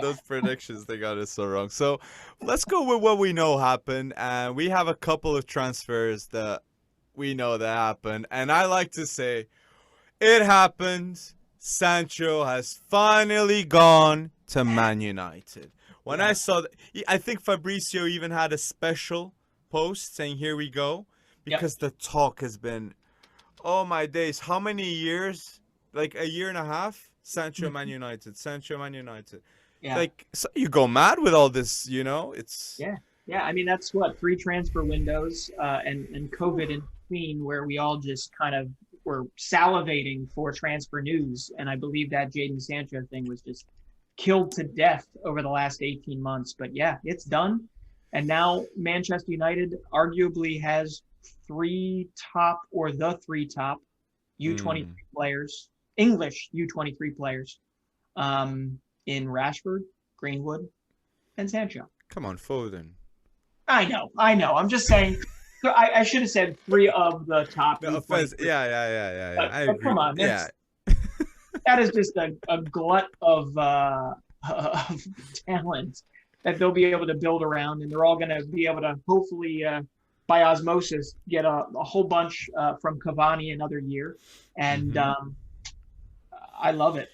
those predictions, they got it so wrong. So let's go with what we know happened. And we have a couple of transfers that we know that happened. And I like to say it happened. Sancho has finally gone to Man United. When I saw that, I think Fabrizio even had a special post saying, "Here we go," because the talk has been, oh my days, how many years? Like a year and a half? Sancho Man United, Sancho Man United. Yeah. Like, so you go mad with all this, it's... Yeah. I mean, that's what, 3 transfer windows and COVID in between, where we all just kind of were salivating for transfer news. And I believe that Jadon Sancho thing was just killed to death over the last 18 months. But yeah, it's done. And now Manchester United arguably has the 3 top U23 players, English U23 players, in Rashford, Greenwood, and Sancho. Come on, Foden. I know. I'm just saying. I should have said 3 of the top. No offense. Yeah. I agree. Come on. Yeah. That is just a glut of talent that they'll be able to build around, and they're all going to be able to hopefully, by osmosis, get a whole bunch from Cavani another year. And I love it.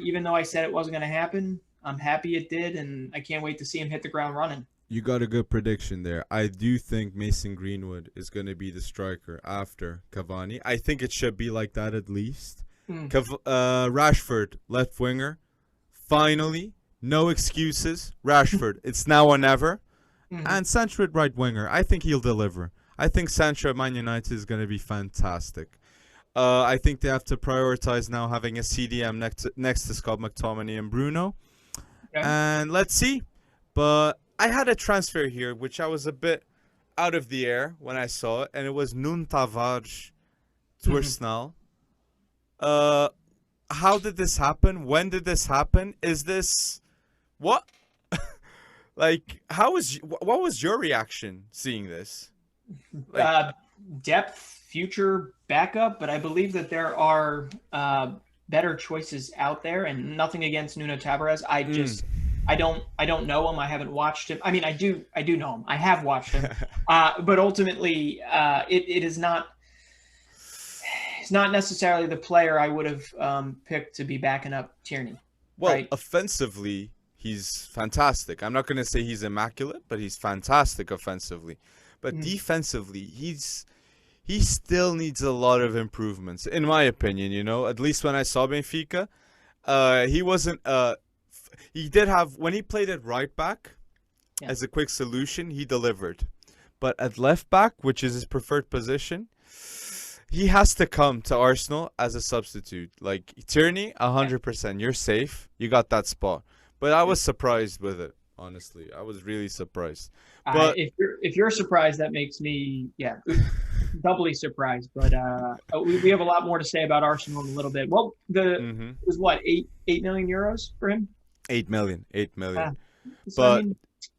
Even though I said it wasn't going to happen, I'm happy it did, and I can't wait to see him hit the ground running. You got a good prediction there. I do think Mason Greenwood is going to be the striker after Cavani. I think it should be like that at least. Rashford, left winger. Finally, no excuses. Rashford, it's now or never. And Sancho at right winger. I think he'll deliver. I think Sancho at Man United is going to be fantastic. I think they have to prioritize now having a CDM next to Scott McTominay and Bruno. Okay. And let's see. But I had a transfer here, which I was a bit out of the air when I saw it, and it was Nuno Tavares to Arsenal. How did this happen? When did this happen? Is this what? Like, what was your reaction seeing this? Like, depth, future backup, but I believe that there are better choices out there, and nothing against Nuno Tavares. I don't know him. I haven't watched him. I mean, I do know him. I have watched him. But ultimately, it is not. It's not necessarily the player I would have picked to be backing up Tierney. Well, right? Offensively, he's fantastic. I'm not going to say he's immaculate, but he's fantastic offensively. But defensively, he still needs a lot of improvements, in my opinion. At least when I saw Benfica, he wasn't. He did have, when he played at right back as a quick solution, he delivered. But at left back, which is his preferred position, he has to come to Arsenal as a substitute. Like, Tierney, 100%. You're safe. You got that spot. But I was surprised with it, honestly. I was really surprised. But if you're surprised, that makes me, doubly surprised. But we have a lot more to say about Arsenal in a little bit. Well, it was what, 8 million euros for him? 8 million. But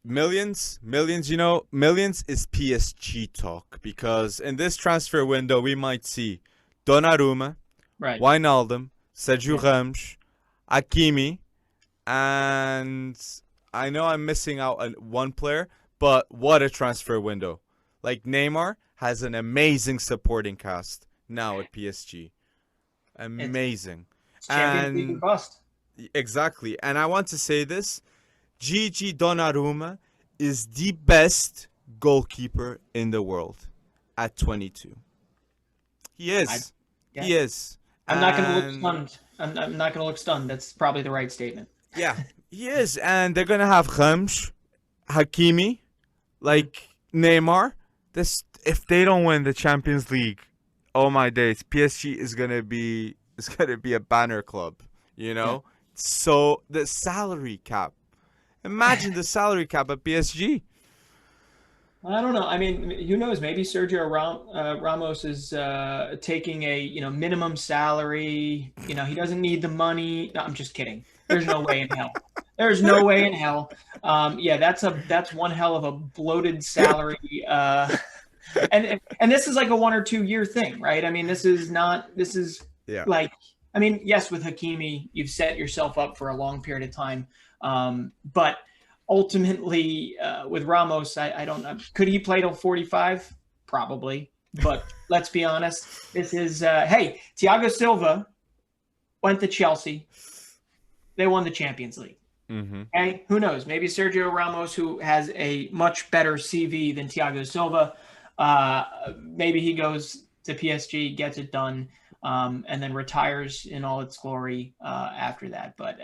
millions, millions is PSG talk, because in this transfer window we might see Donnarumma, Wijnaldum, Sergio Ramos, Hakimi, and I know I'm missing out on one player, but what a transfer window. Like, Neymar has an amazing supporting cast now at PSG. Amazing. It's Champions League bust. Exactly. And I want to say this. Gigi Donnarumma is the best goalkeeper in the world at 22. He is. He is. I'm not going to look stunned. I'm not going to look stunned. That's probably the right statement. Yeah, he is. And they're going to have Ramos, Hakimi, like Neymar. If they don't win the Champions League, oh my days, PSG is going to be a banner club, So the salary cap. Imagine the salary cap at PSG. I don't know. I mean, who knows? Maybe Sergio Ramos is taking a minimum salary. He doesn't need the money. No, I'm just kidding. There's no way in hell. There's no way in hell. That's one hell of a bloated salary. And this is like a 1 or 2 year thing, right? I mean, this is like, I mean, yes, with Hakimi, you've set yourself up for a long period of time. But ultimately, with Ramos, I don't know. Could he play till 45? Probably. But let's be honest. This is, hey, Thiago Silva went to Chelsea. They won the Champions League. Mm-hmm. Okay, who knows? Maybe Sergio Ramos, who has a much better CV than Thiago Silva, maybe he goes to PSG, gets it done, and then retires in all its glory after that. But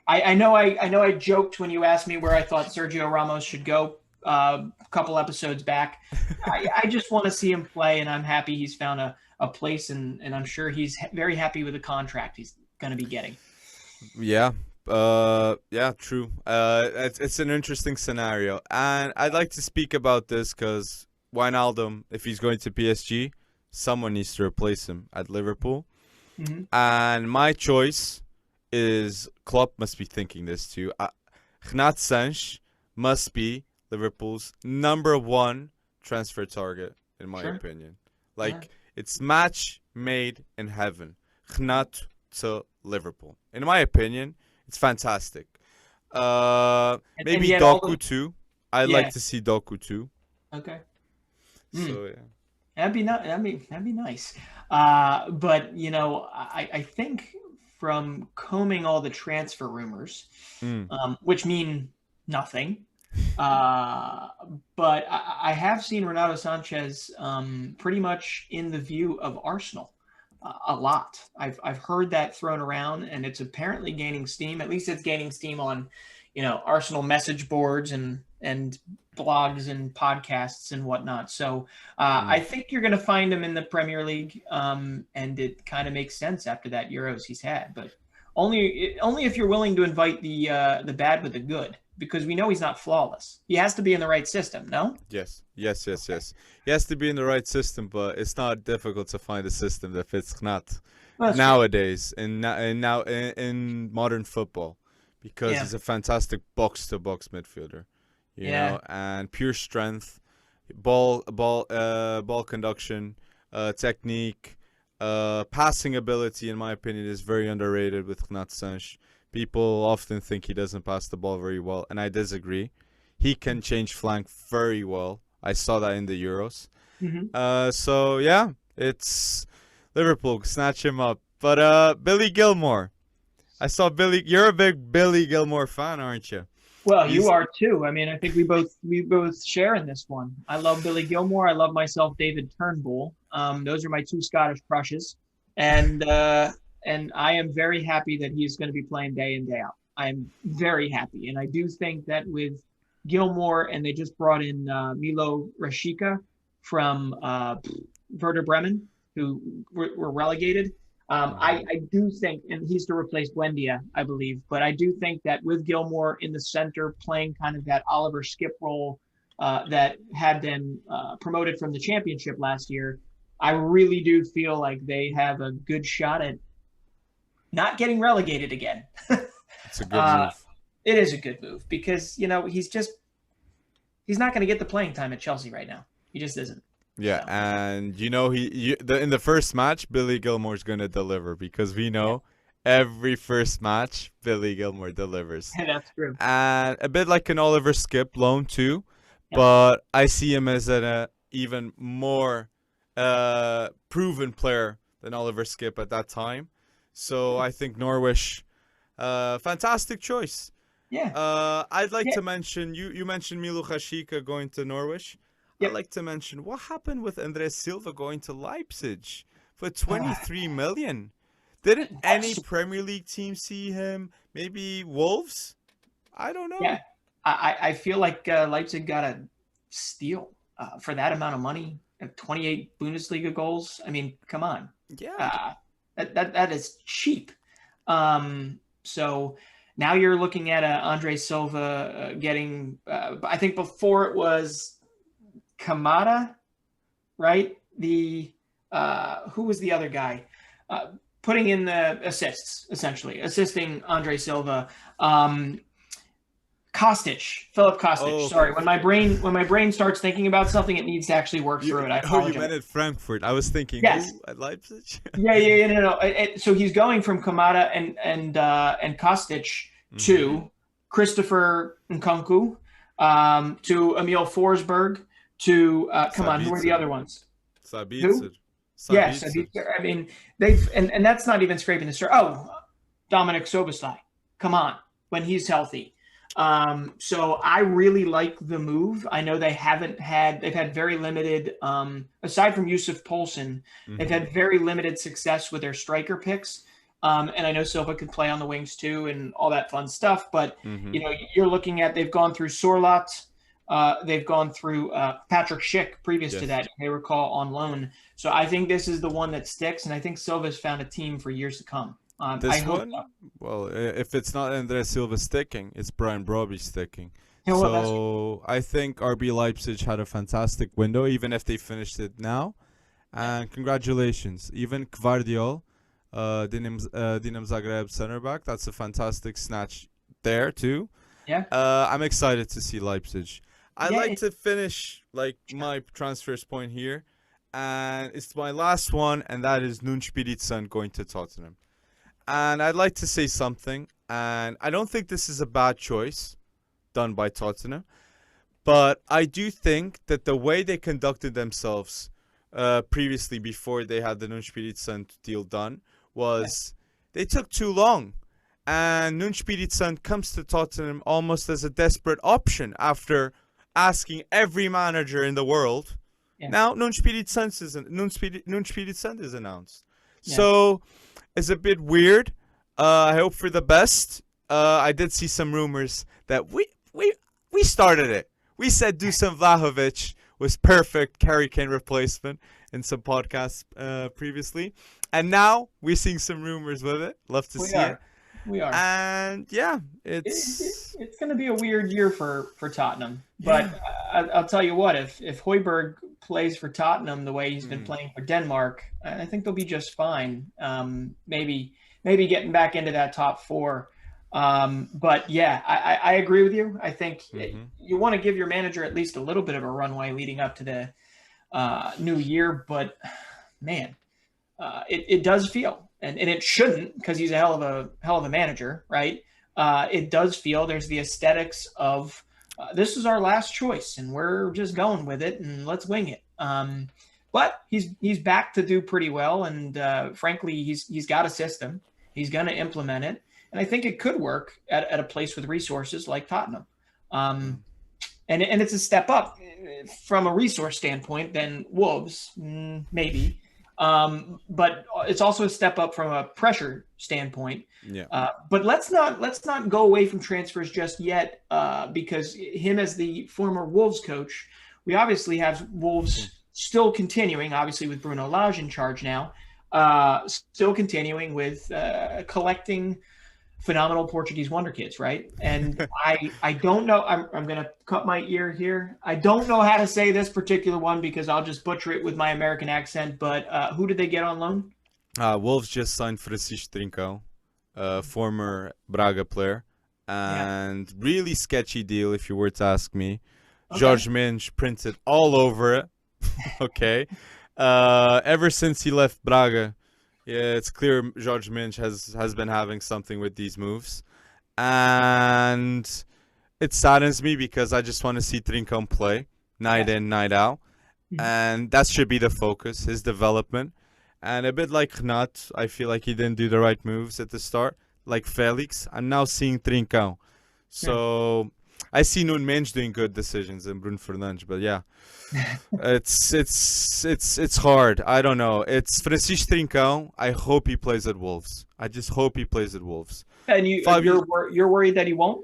I know I joked when you asked me where I thought Sergio Ramos should go a couple episodes back. I just want to see him play, and I'm happy he's found a place, and I'm sure he's very happy with the contract he's going to be getting. Yeah. True. It's an interesting scenario, and I'd like to speak about this because Wijnaldum, if he's going to PSG, someone needs to replace him at Liverpool. Mm-hmm. And my choice is Klopp must be thinking this too. Renato Sanches must be Liverpool's #1 transfer target, in my opinion. Like, it's match made in heaven. Renato to Liverpool. In my opinion, it's fantastic. Maybe Doku too. I'd like to see Doku too. Okay. So yeah. That'd be nice. But you know, I think from combing all the transfer rumors, which mean nothing. But I have seen Renato Sanches pretty much in the view of Arsenal a lot. I've heard that thrown around, and it's apparently gaining steam. At least it's gaining steam on, Arsenal message boards and blogs and podcasts and whatnot. So I think you're going to find him in the Premier League, and it kind of makes sense after that Euros he's had. But only if you're willing to invite the bad with the good, because we know he's not flawless. He has to be in the right system, no? Yes. He has to be in the right system, but it's not difficult to find a system that fits Renato nowadays in modern football, because he's a fantastic box-to-box midfielder, you know, and pure strength, ball conduction, technique, passing ability. In my opinion, is very underrated with Renato Sanches. People often think he doesn't pass the ball very well, and I disagree. He can change flank very well. I saw that in the Euros. Mm-hmm. So, yeah, it's Liverpool. Snatch him up. But Billy Gilmour. I saw Billy. You're a big Billy Gilmour fan, aren't you? Well, you are too. I mean, I think we both share in this one. I love Billy Gilmour. I love myself David Turnbull. Those are my two Scottish crushes. And I am very happy that he's going to be playing day in, day out. I'm very happy. And I do think that with Gilmour, and they just brought in Milo Rashica from Werder Bremen, who were relegated. I do think, and he's to replace Buendia, I believe, but I do think that with Gilmour in the center playing kind of that Oliver Skip role that had them promoted from the championship last year, I really do feel like they have a good shot at not getting relegated again. It's a good move. It is a good move because, he's not going to get the playing time at Chelsea right now. He just isn't. Yeah, so. And in the first match, Billy Gilmour's going to deliver, because we know every first match, Billy Gilmour delivers. That's true. And a bit like an Oliver Skip loan too, but I see him as an even more proven player than Oliver Skip at that time. So I think Norwich, fantastic choice. Yeah. I'd like to mention, you mentioned Milo Rashica going to Norwich. I'd like to mention what happened with Andres Silva going to Leipzig for 23 million. Didn't any Premier League team see him? Maybe Wolves? I don't know. Yeah, I feel like Leipzig got a steal for that amount of money. 28 Bundesliga goals. I mean, come on. Yeah. That is cheap. So now you're looking at Andre Silva getting. I think before it was Kamada, right? Who was the other guy? Putting in the assists, essentially assisting Andre Silva. Philip Kostic. Oh, sorry, when my brain starts thinking about something, it needs to actually work through it. I apologize. You meant at Frankfurt. I was thinking, yes, at Leipzig. No. So he's going from Kamada and Kostic to Christopher Nkunku, to Emil Forsberg, to come on, who are the other ones? Sabitzer. Yes, I mean they've and that's not even scraping the surface. Oh, Dominic Soboslai, come on, when he's healthy. So I really like the move. I know they've had very limited, aside from Yusuf Poulsen, they've had very limited success with their striker picks. And I know Silva could play on the wings too and all that fun stuff. But, you're looking at, they've gone through Sorloth. They've gone through Patrick Schick previous to that, they recall, on loan. So I think this is the one that sticks. And I think Silva's found a team for years to come. Well, if it's not André Silva sticking, it's Brian Brobby sticking. Yeah, well, so I think RB Leipzig had a fantastic window, even if they finished it now. And congratulations. Even Gvardiol, Dinamo Zagreb center back, that's a fantastic snatch there too. Yeah. I'm excited to see Leipzig. I'd like to finish my transfers point here. And it's my last one, and that is Nuno Espírito going to Tottenham. And I'd like to say something, and I don't think this is a bad choice done by Tottenham, but I do think that the way they conducted themselves previously, before they had the Nuno Espírito deal done, was they took too long. And Nuno Espírito comes to Tottenham almost as a desperate option after asking every manager in the world. Yeah. Now Nuno Espírito is announced. Yeah. So it's a bit weird. I hope for the best. I did see some rumors that we started it. We said Dusan Vlahovic was perfect Harry Kane replacement in some podcasts previously. And now we're seeing some rumors with it. Love to see it. We are. And yeah, it's going to be a weird year for Tottenham. But I'll tell you what, if Højbjerg plays for Tottenham the way he's been playing for Denmark, I think they'll be just fine. Maybe getting back into that top four. But yeah, I agree with you. I think you want to give your manager at least a little bit of a runway leading up to the new year. But man, it does feel, and it shouldn't, because he's a hell of a manager, right? It does feel there's the aesthetics of this is our last choice, and we're just going with it, and let's wing it. But he's back to do pretty well, and frankly, he's got a system. He's going to implement it, and I think it could work at a place with resources like Tottenham. And it's a step up from a resource standpoint than Wolves, maybe. But it's also a step up from a pressure standpoint. Yeah. But let's not go away from transfers just yet, because him as the former Wolves coach, we obviously have Wolves still continuing, obviously with Bruno Lage in charge now, still continuing with collecting phenomenal Portuguese wonderkids, right? And I don't know. I'm going to cut my ear here. I don't know how to say this particular one because I'll just butcher it with my American accent. But who did they get on loan? Wolves just signed Francisco Trincão, former Braga player, and really sketchy deal if you were to ask me. Okay. Jorge Mendes printed all over it. Okay, ever since he left Braga. Yeah, it's clear Jorge Mendes has been having something with these moves. And it saddens me because I just want to see Trincão play night in, night out. And that should be the focus, his development. And a bit like Renato, I feel like he didn't do the right moves at the start. Like Felix, I'm now seeing Trincão. So I see Nuno Mendes doing good decisions and Bruno Fernandes, but yeah. It's hard. I don't know. It's Francisco Trincão. I hope he plays at Wolves. I just hope he plays at Wolves. And you're worried that he won't?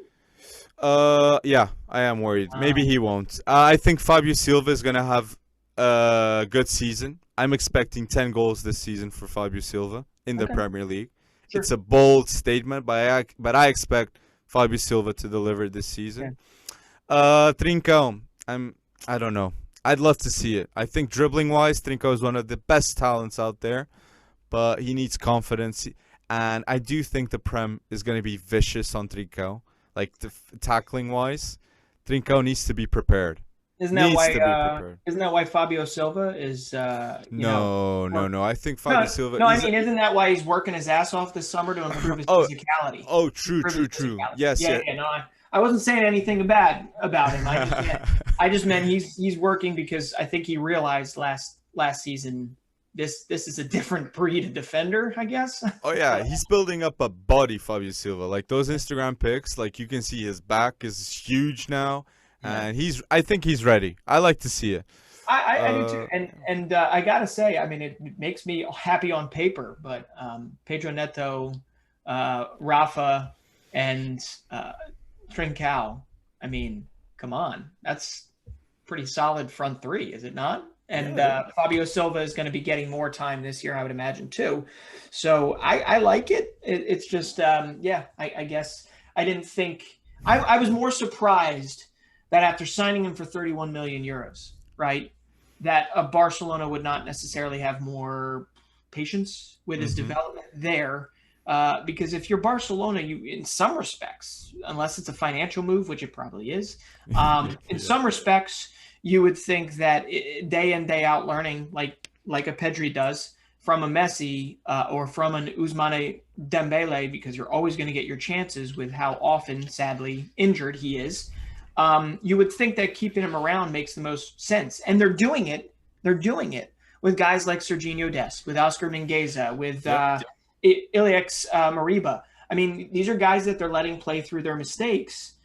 Yeah, I am worried. Maybe he won't. I think Fabio Silva is gonna have a good season. I'm expecting 10 goals this season for Fabio Silva in the Premier League. Sure. It's a bold statement, but I expect Fabio Silva to deliver this season. Trincão, I don't know. I'd love to see it. I think dribbling-wise, Trincão is one of the best talents out there, but he needs confidence. And I do think the Prem is going to be vicious on Trincão. Like, tackling-wise, Trincão needs to be prepared. Isn't that why Fabio Silva is? No. I think Fabio Silva. No, I mean, isn't that why he's working his ass off this summer to improve his physicality? Oh, true. Yes. Yeah. No, I wasn't saying anything bad about him. I just meant he's working because I think he realized last season this is a different breed of defender, I guess. Oh yeah, he's building up a body, Fabio Silva. Like those Instagram pics, like you can see his back is huge now, and I think he's ready. I like to see it. I do too, and I gotta say, I mean, it makes me happy on paper, but Pedro Neto, Rafa, and Trincao. I mean, come on, that's pretty solid front three, is it not? And Fabio Silva is going to be getting more time this year, I would imagine, too. So I like it. It's just, I guess I didn't think – I was more surprised that after signing him for 31 million euros, right, that a Barcelona would not necessarily have more patience with his development there. Because if you're Barcelona, you in some respects, unless it's a financial move, which it probably is, in some respects – you would think that day in, day out learning like a Pedri does from a Messi or from an Ousmane Dembele, because you're always going to get your chances with how often, sadly, injured he is. You would think that keeping him around makes the most sense. And they're doing it. They're doing it with guys like Serginho Dest, with Oscar Mingueza, with Iliax Mariba. I mean, these are guys that they're letting play through their mistakes.